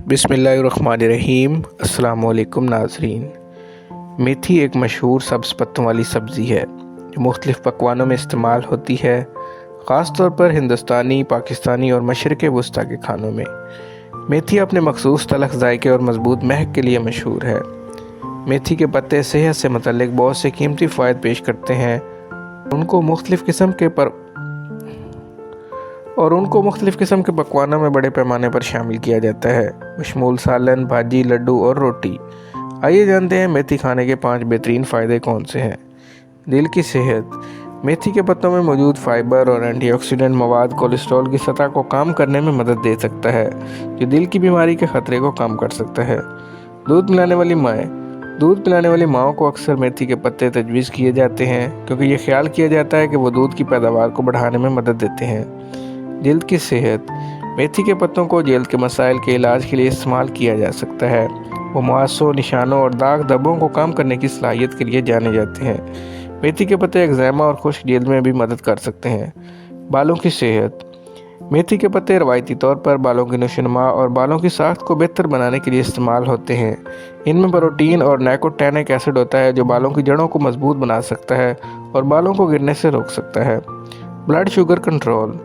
बिस्मिल्लाहिर्रहमानिर्रहीम। अस्सलाम वालेकुम नाज़रीन। मेथी एक मशहूर सब्ज़ पत्तों वाली सब्ज़ी है जो मुख्तलिफ़ पकवानों में इस्तेमाल होती है, ख़ास तौर पर हिंदुस्तानी, पाकिस्तानी और मशरिक़ वस्ता के खानों में। मेथी अपने मखसूस तलख़ ज़ायके और मज़बूत महक के लिए मशहूर है। मेथी के पत्ते सेहत से मुतल्लिक़ बहुत से कीमती फ़वाइद पेश करते हैं। उनको मुख्तलिफ़ किस्म के पकवानों में बड़े पैमाने पर शामिल किया जाता है, बशमूल सालन, भाजी, लड्डू और रोटी। आइए जानते हैं मेथी खाने के 5 बेहतरीन फ़ायदे कौन से हैं। दिल की सेहत। मेथी के पत्तों में मौजूद फाइबर और एंटीऑक्सीडेंट मवाद कोलेस्ट्रॉल की सतह को कम करने में मदद दे सकता है, जो दिल की बीमारी के ख़तरे को कम कर सकता है। दूध पिलाने वाली माएँ। दूध पिलाने वाली माओं को अक्सर मेथी के पत्ते तजवीज़ किए जाते हैं, क्योंकि ये ख्याल किया जाता है कि वो दूध की पैदावार को बढ़ाने में मदद देते हैं। जल्द की सेहत। मेथी के पत्तों को जल्द के मसाइल के इलाज के लिए इस्तेमाल किया जा सकता है। वो मुआसों, निशानों और दाग धब्बों को कम करने की सलाहियत के लिए जाने जाते हैं। मेथी के पत्ते एक्ज़ेमा और खुश्क जल्द में भी मदद कर सकते हैं। बालों की सेहत। मेथी के पत्ते रवायती तौर पर बालों की नशोनुमा और बालों की साख्त को बेहतर बनाने के लिए इस्तेमाल होते हैं। इनमें प्रोटीन और नाइकोटिनिक एसिड होता है, जो बालों की जड़ों को मजबूत बना सकता है और बालों को गिरने से रोक सकता है। Blood sugar control.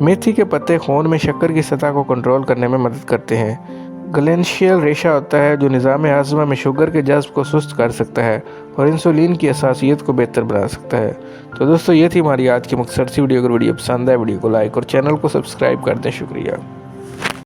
मेथी के पत्ते खून में शक्कर की सतह को कंट्रोल करने में मदद करते हैं। ग्लेंशियल रेशा होता है जो निज़ाम हाज़मा में शुगर के जज़्ब को सुस्त कर सकता है और इंसुलिन की हसासियत को बेहतर बना सकता है। तो दोस्तों, ये थी हमारी आज की मुख्तसर सी वीडियो। अगर वीडियो पसंद आए, वीडियो को लाइक और चैनल को सब्सक्राइब कर दें। शुक्रिया।